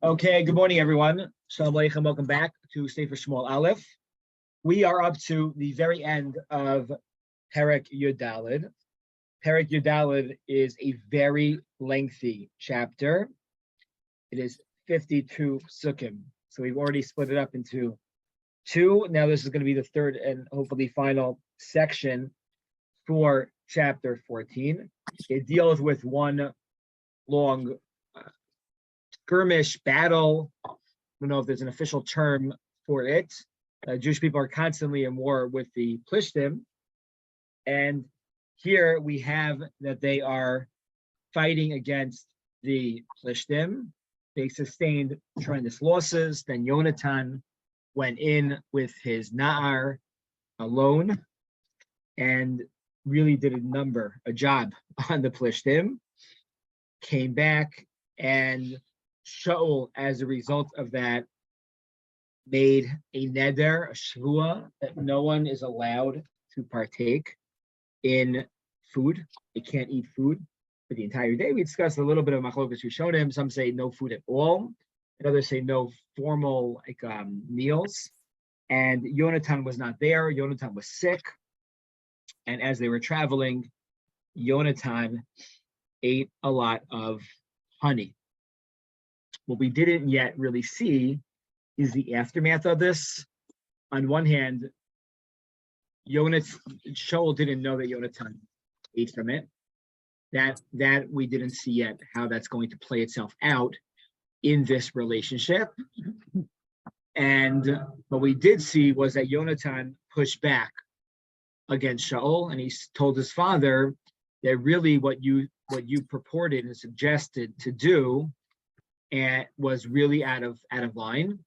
Okay, good morning, everyone. Shalom Aleichem. Welcome back to Sefer Shmuel Aleph. We are up to the very end of Perek Yud Daled. Perek Yud Daled is a very lengthy chapter. It is 52 sukkim. So we've already split it up into two. Now this is going to be the third and hopefully final section for chapter 14. It deals with one long skirmish battle. I don't know if there's an official term for it. Jewish people are constantly in war with the Plishtim. And here we have that they are fighting against the Plishtim. They sustained tremendous losses. Then Yonatan went in with his Na'ar alone and really did a job on the Plishtim. Came back, and Shaul, as a result of that, made a neder, a shvua, that no one is allowed to partake in food. They can't eat food for the entire day. We discussed a little bit of Markowitz Rishonim. Some say no food at all, and others say no formal meals. And Yonatan was not there. Yonatan was sick, and as they were traveling, Yonatan ate a lot of honey. What we didn't yet really see is the aftermath of this. On one hand, Shaul didn't know that Yonatan ate from it. That we didn't see yet how that's going to play itself out in this relationship. And what we did see was that Yonatan pushed back against Shaul, and he told his father that really what you purported and suggested to do and was really out of line,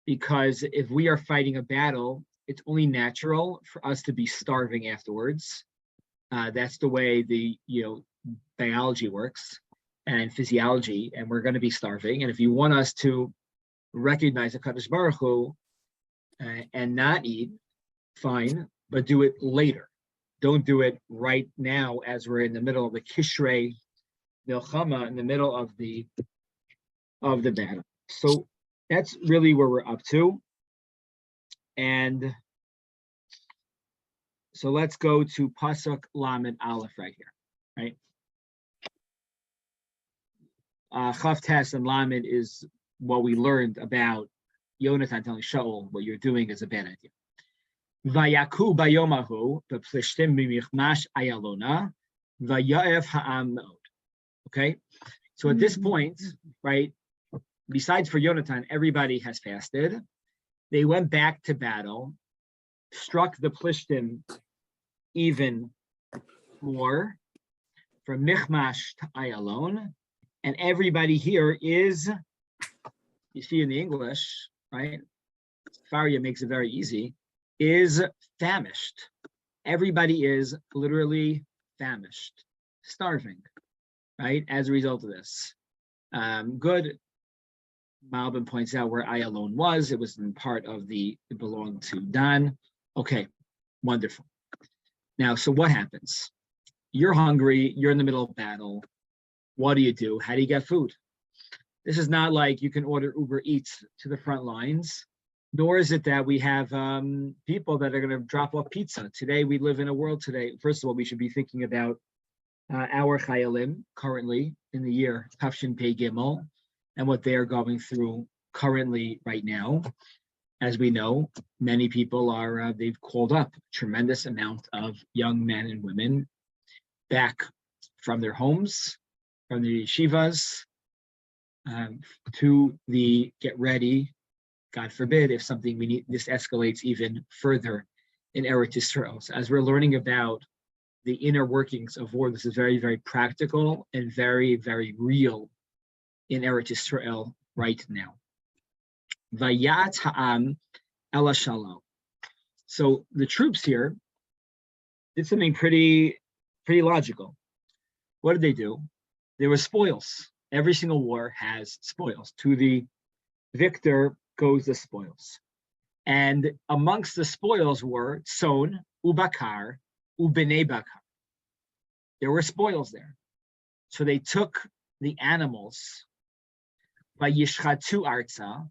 because if we are fighting a battle, it's only natural for us to be starving afterwards. That's the way the biology works and physiology, and we're going to be starving. And if you want us to recognize the Kadosh Baruch Hu and not eat, fine, but do it later. Don't do it right now as we're in the middle of the Kishrei Milchama, in the middle of the battle. So that's really where we're up to. And so let's go to Pasuk Lamed Aleph right here, right? Chav Tes and Lamed is what we learned about Yonatan telling Shaul, what you're doing is a bad idea. Vayaku bayomahu beplishtim b'michmash ayalona vayaev ha'am meod. Okay, so at this point, right, besides for Yonatan, everybody has fasted. They went back to battle, struck the Plishtim even more, from Michmash to Ayalon, and everybody here is, you see in the English, right? Faria makes it very easy, is famished. Everybody is literally famished, starving, right? As a result of this. Good. Malbin points out where Ayalon was. It was in part of it belonged to Dan. Okay, wonderful. Now, so what happens? You're hungry, you're in the middle of battle. What do? How do you get food? This is not like you can order Uber Eats to the front lines, nor is it that we have people that are going to drop off pizza. Today, we live in a world today. First of all, we should be thinking about our Chayalim currently in the year Tafshin Pei Gimel, and what they are going through currently right now. As we know, many people they've called up a tremendous amount of young men and women back from their homes, from the yeshivas, to the get ready, God forbid, if something this escalates even further in Eretz Yisrael. So as we're learning about the inner workings of war, this is very, very practical and very, very real in Eretz Yisrael right now. Vayat ha'am ela shalom. So the troops here did something pretty logical. What did they do? There were spoils. Every single war has spoils. To the victor goes the spoils. And amongst the spoils were Tson, Ubakar, Ubene Bakar. There were spoils there. So they took the animals vayishchatu arza,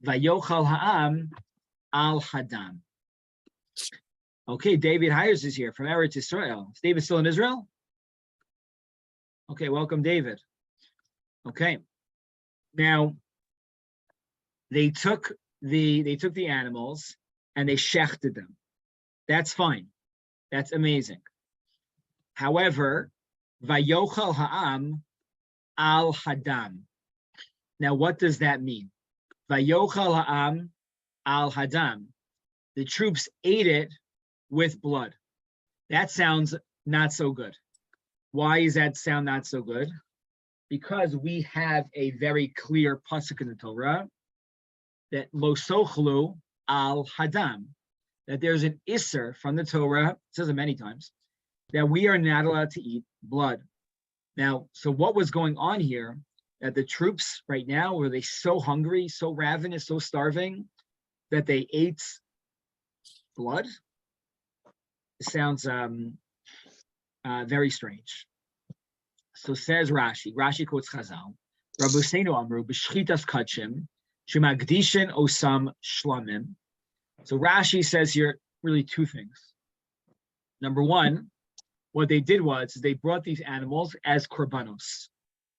vayochal ha'am al hadam. Okay, David Hires is here from Eretz Israel. Is David still in Israel? Okay, welcome, David. Okay, now they took the animals and they shechted them. That's fine. That's amazing. However, vayochal ha'am al hadam. Now, what does that mean? Vayochal ha'am al hadam. The troops ate it with blood. That sounds not so good. Why does that sound not so good? Because we have a very clear pasuk in the Torah that lo sochlu al hadam, that there's an isser from the Torah, it says it many times, that we are not allowed to eat blood. Now, so what was going on here, that the troops right now, were they so hungry, so ravenous, so starving, that they ate blood? It sounds very strange. So says Rashi. Rashi quotes Chazal. Rabbeinu Amru b'shchitas kachim shemagdishin osam shlamim. So Rashi says here really two things. Number one, what they did was they brought these animals as korbanos.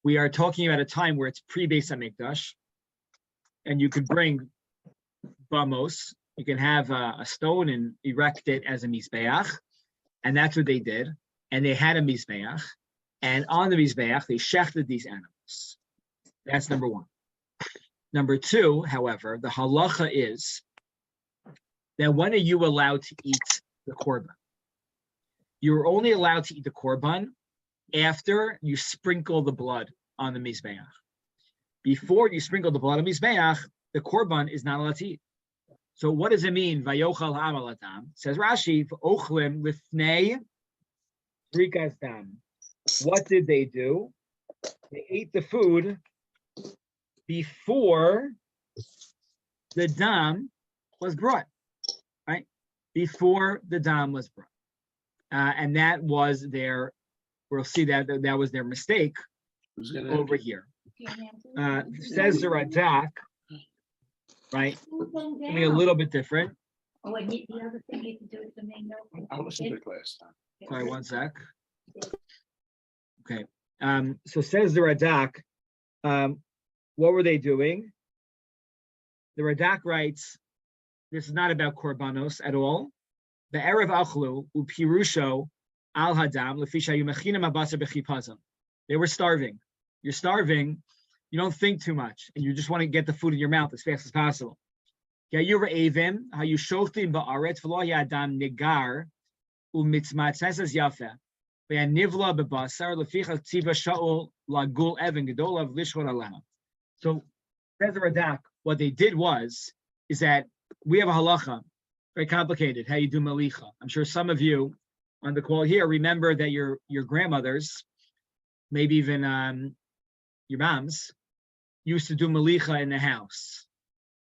We are talking about a time where it's pre-Beis Hamikdash, and you could bring bamos. You can have a stone and erect it as a mizbeach, and that's what they did. And they had a mizbeach, and on the mizbeach they shechted these animals. That's number one. Number two, however, the halacha is that when are you allowed to eat the korban? You're only allowed to eat the korban after you sprinkle the blood on the mizbeach. Before you sprinkle the blood on the mizbeach, the korban is not allowed to eat. So what does it mean? Vayochal ha'am al hadam. Says Rashi, ochlim lifnei rikas dam. What did they do? They ate the food before the dam was brought, right? Before the dam was brought. And that was their, we'll see that was their mistake over here. Says the Radak, right? Something a little bit different. Oh, and the other thing you can do is the mango. I listened to it last time. Sorry, one sec. Okay. So says the Radak, what were they doing? The Radak writes, this is not about korbanos at all. The Erev Achlu upirusho al hadam lefisha yumechinam abasar bechipazam. They were starving. You're starving. You don't think too much, and you just want to get the food in your mouth as fast as possible. They were starving. So, says the Radak, what they did is that we have a halacha, very complicated, how you do malicha. I'm sure some of you on the call here remember that your grandmothers, maybe even your moms, used to do malicha in the house.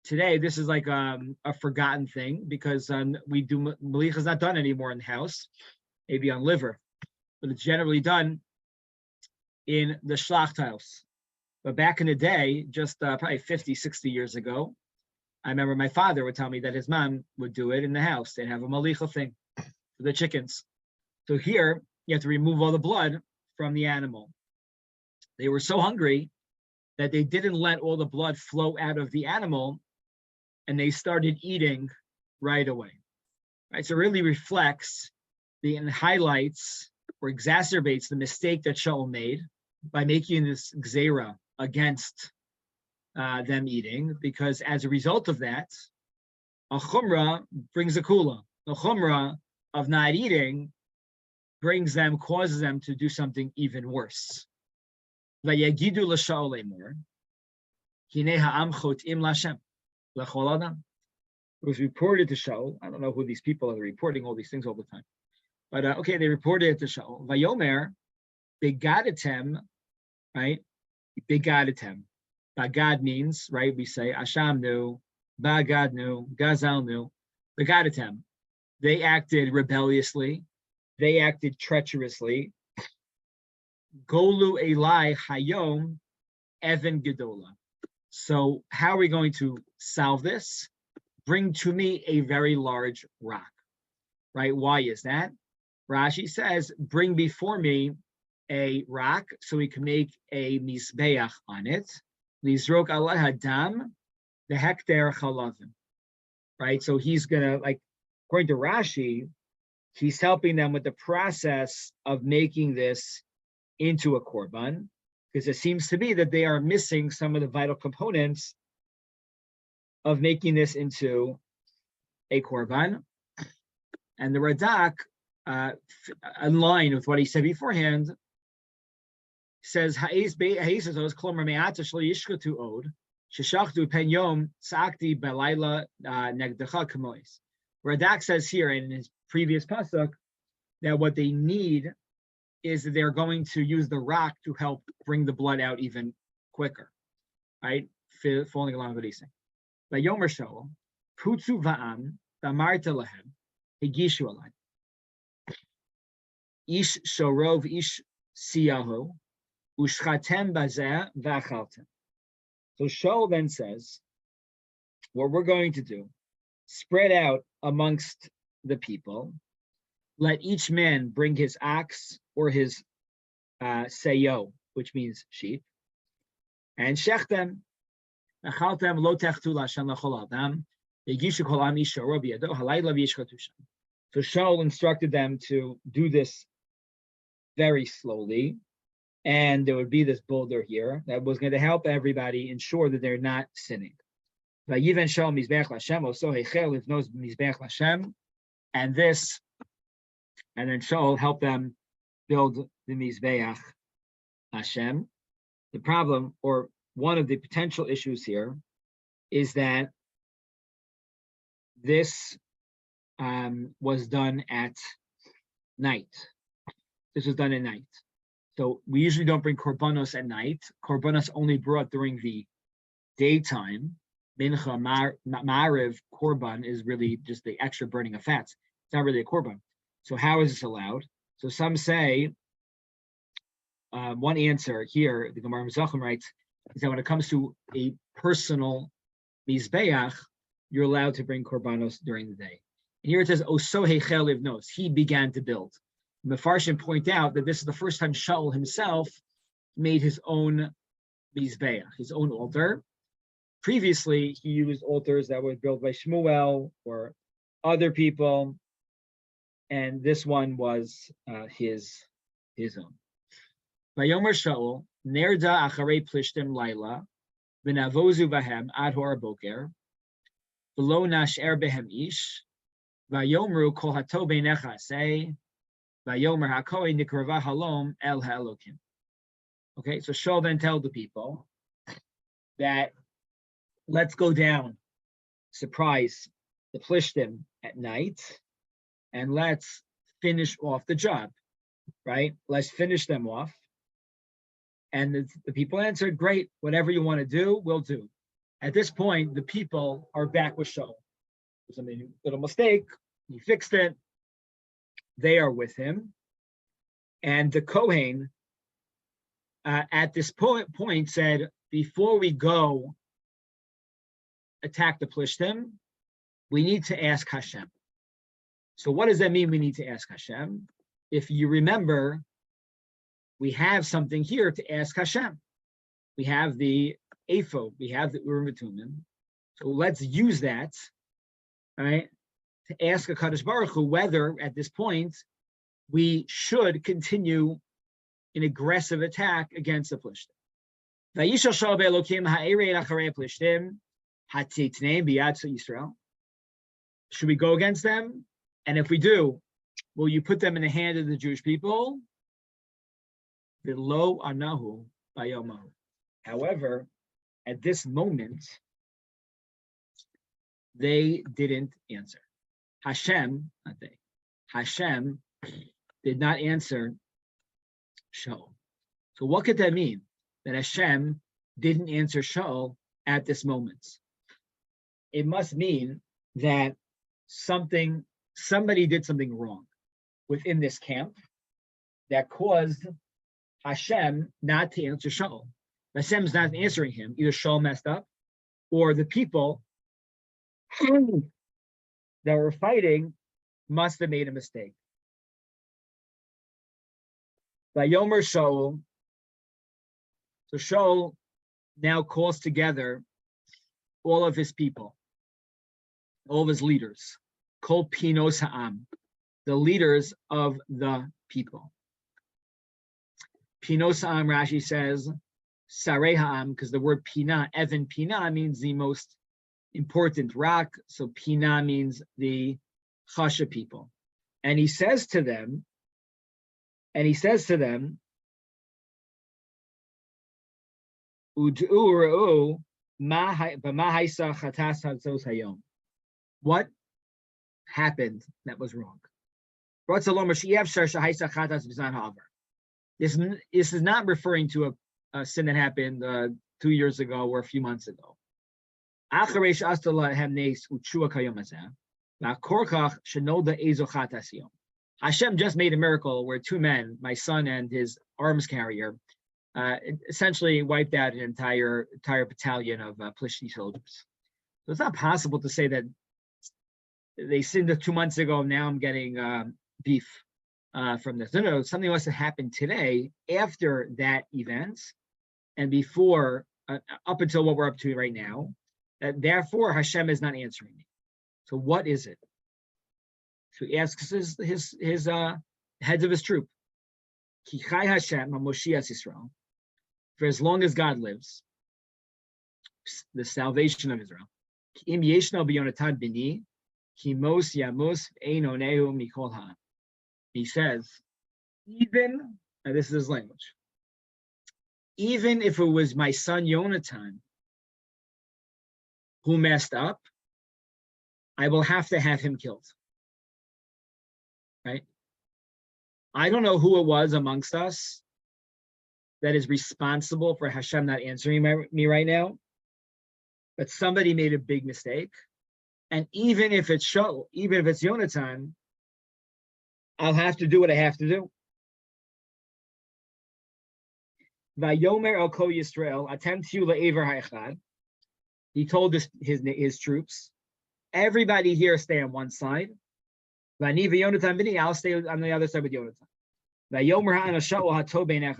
Today, this is like a forgotten thing because malicha is not done anymore in the house, maybe on liver, but it's generally done in the Schlachthaus. But back in the day, just probably 50, 60 years ago, I remember my father would tell me that his mom would do it in the house. They'd have a malicha thing for the chickens. So here, you have to remove all the blood from the animal. They were so hungry that they didn't let all the blood flow out of the animal, and they started eating right away. Right? So it really reflects and highlights or exacerbates the mistake that Shaul made by making this gzeira against them eating, because as a result of that, a chumrah brings a kula. The chumrah of not eating causes them to do something even worse. Vayagidu l'Shaul lemor, hinei ha'am chotim l'Hashem l'chol adam. It was reported to Shaul. I don't know who these people are reporting all these things all the time, but okay, they reported it to Shaul. Vayomer begadatem, right? Begadatem. Bagad means, right? We say Asham knew, Bagad knew, Gazal knew. Begadatem. They acted rebelliously. They acted treacherously. Golu Elai Hayom Evan Gedola. So how are we going to solve this? Bring to me a very large rock, right? Why is that? Rashi says, bring before me a rock so we can make a mizbeach on it. Lizrok Allah hadam the hekter chalavim, right? So he's gonna, like, according to Rashi, he's helping them with the process of making this into a korban, because it seems to be that they are missing some of the vital components of making this into a korban. And the Radak, in line with what he said beforehand, says Radak says here in his previous pasuk that what they need is that they're going to use the rock to help bring the blood out even quicker, right? Following along with what he's saying. By Yomer Shaul, Putzu Va'am, Damarta Lahem, Higishu Alai. Ish Shorov Ish Siyahu, Ushchatem Bazeh Vachaltem. So Shaul then says, what we're going to do, spread out amongst the people, let each man bring his ox or his sayo, which means sheep, and shechtem, achaltem lo techtu l'Hashem l'chol adam, yigishu kol am ish shoro biyado halayla v'yishchatu. So Shaul instructed them to do this very slowly, and there would be this boulder here that was going to help everybody ensure that they're not sinning. Vayiven Shaul mizbeach l'Hashem oso heichel livnos mizbeach l'Hashem, and this, and then Shaul helped them build the Mizbeach Hashem. The problem, or one of the potential issues here, is that this was done at night. This was done at night. So we usually don't bring korbanos at night. Korbanos only brought during the daytime. Mincha, Ma'ariv, korban is really just the extra burning of fats. It's not really a korban. So how is this allowed? So some say, one answer here, the Gemara Mizrachim writes, is that when it comes to a personal mizbeach, you're allowed to bring korbanos during the day. And here it says, Oso heichel livnos, he began to build. Mefarshim point out that this is the first time Shaul himself made his own mizbeach, his own altar. Previously, he used altars that were built by Shmuel or other people, and this one was his own. Vayomer Shaul nerda acharei plishtim laila v'navozu vahem ad hor boker v'lo nasher behem ish vayomru kol hato beinecha say vayomer hakoi nikrava halom el ha'elokim. Okay, so Shaul then told the people that let's go down, surprise the plishtim at night, and let's finish off the job, right? Let's finish them off. And the people answered, great, whatever you want to do, we'll do. At this point, the people are back with Shaul. There's a little mistake, he fixed it. They are with him. And the Kohen at this point said, before we go attack the Plishtim, we need to ask Hashem. So what does that mean, we need to ask Hashem? If you remember, we have something here to ask Hashem. We have the ephod, we have the Urim v'Tumim. So let's use that, right, to ask HaKadosh Baruch Hu whether, at this point, we should continue an aggressive attack against the Plishtim. Vayishal Shaul be'Elokim ha'erei acharei Plishtim hatitneim b'yad Yisrael. Should we go against them? And if we do, will you put them in the hand of the Jewish people? V'lo anahu bayomahu. However, at this moment, they didn't answer. Hashem, not they. Hashem did not answer Shaul. So what could that mean? That Hashem didn't answer Shaul at this moment. It must mean that somebody did something wrong within this camp that caused Hashem not to answer Shaul. Hashem's not answering him. Either Shaul messed up, or the people that were fighting must have made a mistake. Vayomer Shaul. So Shaul now calls together all of his people, all of his leaders, Kol Pinos Ha'am, the leaders of the people. Pinos Ha'am, Rashi says, Sarei Ha'am, because the word Pina, Evan Pina, means the most important rock. So Pina means the Chasha people. And he says to them, what happened that was wrong? This is not referring to a sin that happened 2 years ago or a few months ago. Hashem just made a miracle where two men, my son and his arms carrier, essentially wiped out an entire battalion of Plishti soldiers. So it's not possible to say that they sinned 2 months ago. Now I'm getting beef from this. No, something must have happened today after that event and before, up until what we're up to right now. Therefore, Hashem is not answering me. So what is it? So he asks his heads of his troop. Ki chai Hashem HaMoshiach Yisrael. For as long as God lives, the salvation of Israel. Im yeshno b'Yonatan bini, ki mos yamos ein onehu mikol ha'am. He says, even, and this is his language, even if it was my son Yonatan who messed up, I will have to have him killed. Right? I don't know who it was amongst us that is responsible for Hashem not answering me right now, but somebody made a big mistake. And even if it's Shaul, even if it's Yonatan, I'll have to do what I have to do. Vayomer el Kol Yisrael, atem tiu le'ever ha'echad. He told his troops, everybody here stay on one side. Vani v'Yonatan b'ni, I'll stay on the other side with Yonatan. Vayomer ha'ana Shaul ha'tov b'nei.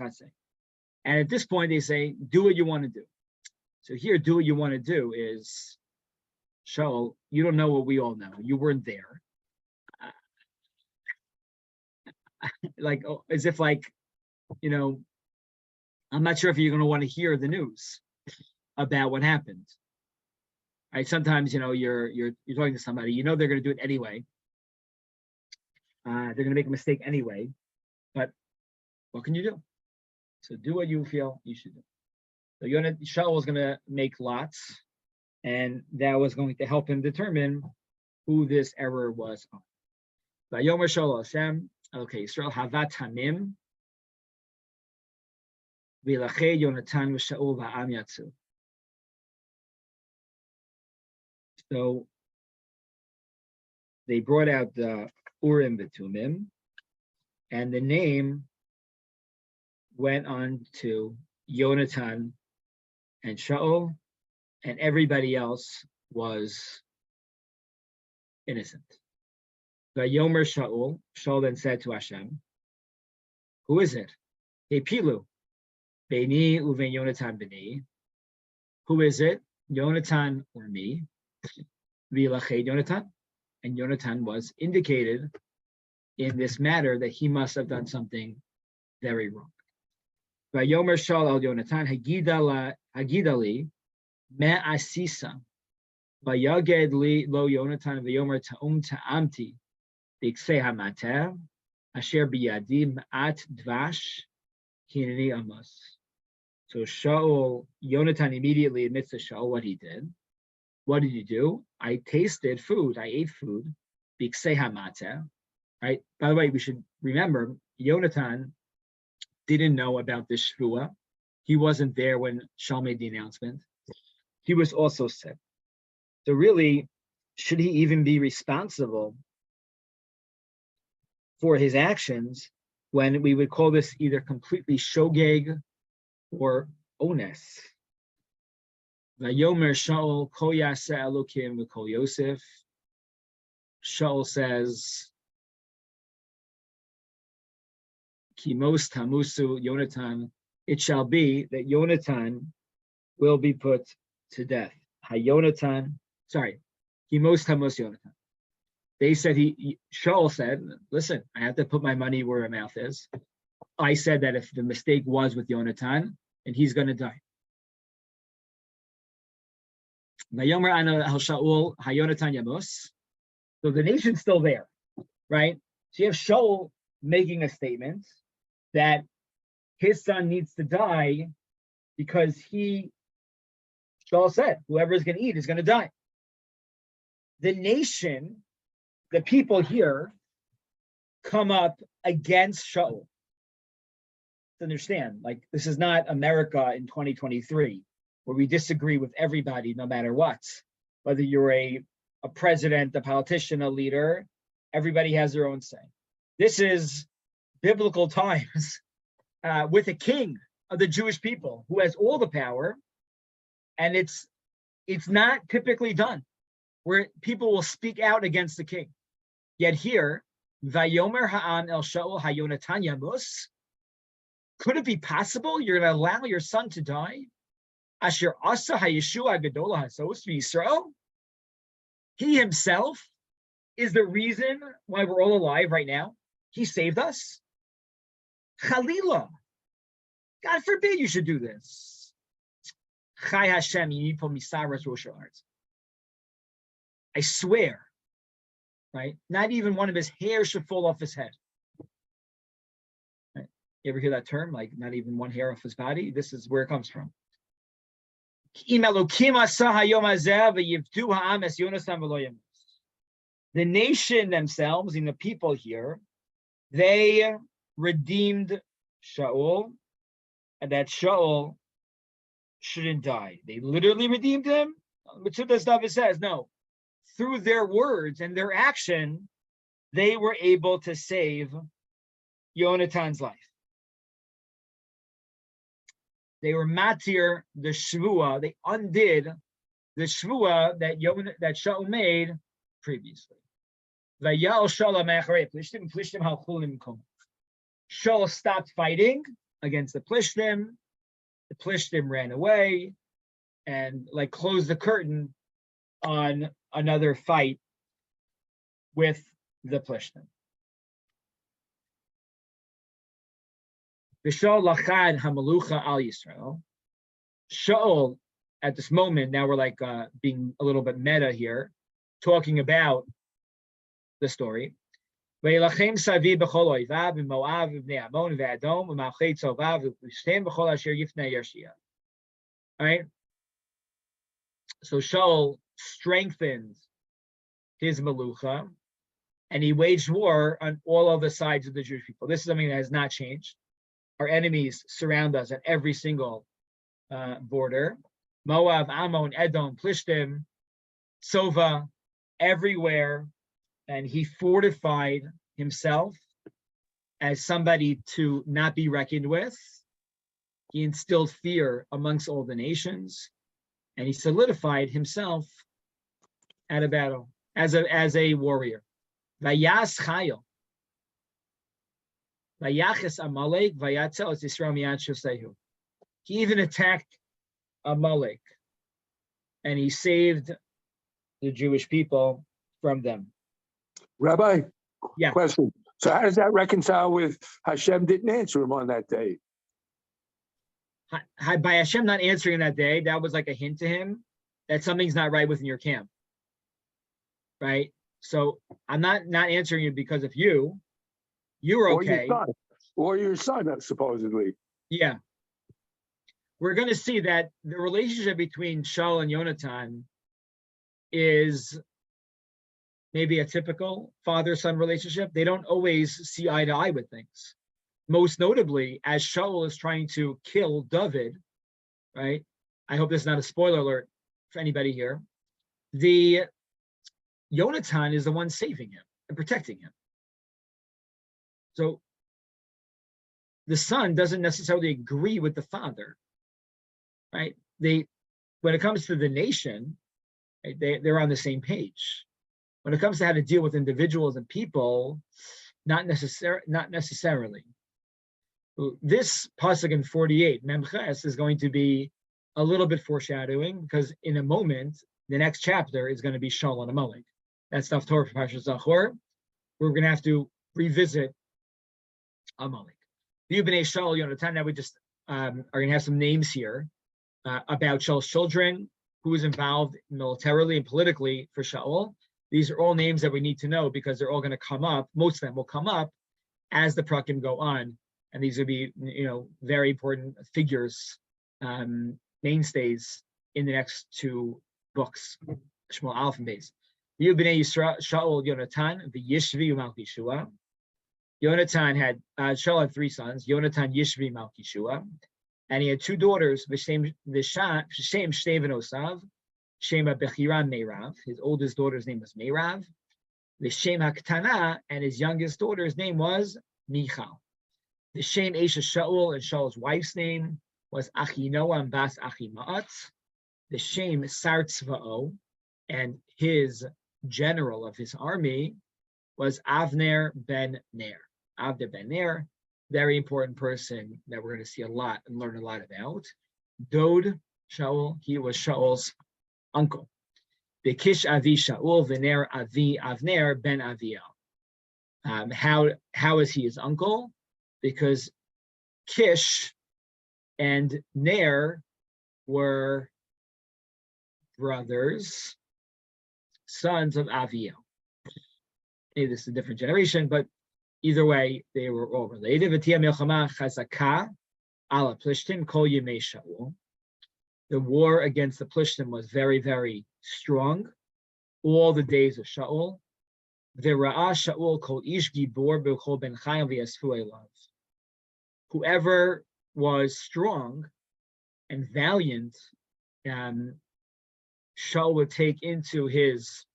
And at this point, they say, do what you want to do. So here, do what you want to do is, Shaul, you don't know what we all know. You weren't there. Like, as if like, I'm not sure if you're going to want to hear the news about what happened. Right? Sometimes, you're talking to somebody, they're going to do it anyway. They're going to make a mistake anyway. But what can you do? So do what you feel you should do. So Shaul was going to make lots, and that was going to help him determine who this error was on. Vayomer Shaul Hashem, okay, Yisrael havat hamim, v'ilachei Yonatan v'Shaul v'am yatzu. So they brought out the Urim v'Tumim, and the name went on to Yonatan and Shaul, and everybody else was innocent. Vayomer Shaul, Shaul then said to Hashem, who is it? Pilu, Beini uven Yonatan b'ni. Who is it? Yonatan or me? V'ilached Yonatan. And Yonatan was indicated in this matter that he must have done something very wrong. Vayomer Shaul al Yonatan, Hagidali, me'asisa, vayaged li lo Yonatan v'yomer ta'amti, b'ksei hamater, asher biyadi ma'at dvash, hineni amos. So Yonatan immediately admits to Shaul what he did. What did you do? I tasted food. I ate food. B'ksei hamater. Right. By the way, we should remember Yonatan didn't know about this shvua. He wasn't there when Shaul made the announcement. He was also sick. So really, should he even be responsible for his actions when we would call this either completely shogeg or Ones. Vayomer Shaul Kol Yaseh Elokim V'Kol Yosef. Shaul says, Kimos Tamusu Yonatan. It shall be that Yonatan will be put to death. Hayonatan, sorry, Kimos Tamus Yonatan. They said Shaul said, listen, I have to put my money where my mouth is. I said that if the mistake was with Yonatan, and he's going to die. Vayomer Ana Al Shaul Hayonatan Yamus. So the nation's still there, right? So you have Shaul making a statement that his son needs to die because Shaul said, whoever is going to eat is going to die. The nation, the people here, come up against Shaul. To understand, like, this is not America in 2023, where we disagree with everybody no matter what. Whether you're a president, a politician, a leader, everybody has their own say. This is biblical times with a king of the Jewish people who has all the power, and it's not typically done where people will speak out against the king. Yet here, Vayomer Ha'am El Shaul Hayonatan Yamus. Could it be possible you're going to allow your son to die? Asher Asa Hayeshua Gadola Hasos Yisrael. He himself is the reason why we're all alive right now. He saved us. Chalila. God forbid you should do this. Chai Hashem Yinipo Misaras Rosh Ha'aretz. I swear, right? Not even one of his hairs should fall off his head. Right? You ever hear that term? Like, not even one hair off his body? This is where it comes from. The nation themselves, and the people here, they redeemed Shaul, and that Shaul shouldn't die. They literally redeemed him. Mitzudas David says, no. Through their words and their action, they were able to save Yonatan's life. They were matir the shvua. They undid the shvua that Shaul made previously. Shaul stopped fighting against the Plishtim. The Plishtim ran away and like closed the curtain on another fight with the Plishtim. Shaul lachad hamalucha al Yisrael. Shaul, at this moment, now we're like being a little bit meta here, talking about the story. V'yilachem savi b'chol oivav v'moav v'bnei Ammon v'Adom v'malchei tzovav v'plishtim b'chol asher yifnei Yashia. All right. So Shaul strengthened his malucha, and he waged war on all other sides of the Jewish people. This is something that has not changed. Our enemies surround us at every single border. Moab, Ammon, Edom, Plishtim, Sova, everywhere. And he fortified himself as somebody to not be reckoned with. He instilled fear amongst all the nations. And he solidified himself at a battle as a warrior. Vayas Chayil. Vayaches Amalek, Vayatzel es Yisrael miyad shosehu. He even attacked Amalek, and he saved the Jewish people from them. Rabbi, Yeah. question. So how does that reconcile with Hashem didn't answer him on that day? By Hashem not answering that day, that was like a hint to him that something's not right within your camp. Right? So I'm not answering you because of you. You're okay. Or your son, supposedly. Yeah. We're going to see that the relationship between Shaul and Yonatan is maybe a typical father-son relationship. They don't always see eye to eye with things. Most notably, as Shaul is trying to kill David, right? I hope this is not a spoiler alert for anybody here. The Yonatan is the one saving him and protecting him. So the son doesn't necessarily agree with the father, right? When it comes to the nation, right, they're on the same page. When it comes to how to deal with individuals and people, not necessarily. This pasuk in 48, Memches, is going to be a little bit foreshadowing, because in a moment, the next chapter is going to be Shaul and Amalek. That's stuff Torah for Parashat Zachor. We're going to have to revisit Amalek. The Bnei Shaul, Yonatan. Now we just are going to have some names here about Shaul's children, who was involved militarily and politically for Shaul. These are all names that we need to know, because they're all going to come up. Most of them will come up as the prakim go on, and these will be, very important figures, mainstays in the next two books, Shmuel Aleph and Beis. Bnei Shaul Yonatan, the Yishvi Malkishua. Yonatan had Shaul had three sons, Yonatan, Yishvi, Malkishua, and he had two daughters, Vishem Shteven Osav, Shema Bechiran Meirav. His oldest daughter's name was Meirav. Vishem Haktana, and his youngest daughter's name was Michal. Vishem Esha Shaul, and Shaul's wife's name was Achinoam Bas Achimaat. Vishem Sartzva'o, and his general of his army was Avner ben Ner. Avner ben Ner, very important person that we're going to see a lot and learn a lot about. Dod Shaul, he was Shaul's uncle. Bekish Avi Shaul, Vener Avi Avner ben Aviel. How is he his uncle? Because Kish and Ner were brothers, sons of Aviel. Maybe this is a different generation, but either way, they were all related. The war against the Plishtim was very, very strong. All the days of Shaul. Whoever was strong and valiant, Shaul would take into his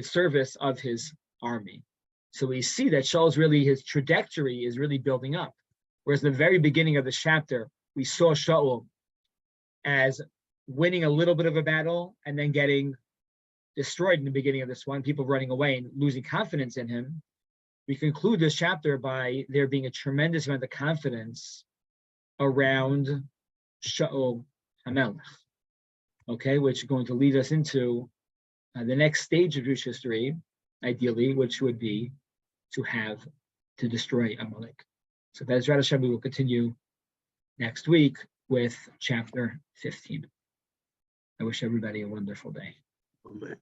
service of his army. So we see that his trajectory is really building up. Whereas in the very beginning of the chapter, we saw Shaul as winning a little bit of a battle and then getting destroyed in the beginning of this one, people running away and losing confidence in him. We conclude this chapter by there being a tremendous amount of confidence around Shaul HaMelech, okay, which is going to lead us into the next stage of Jewish history, ideally, which would be to destroy Amalek. So Be'ezrat Hashem, we will continue next week with chapter 15. I wish everybody a wonderful day. Amen.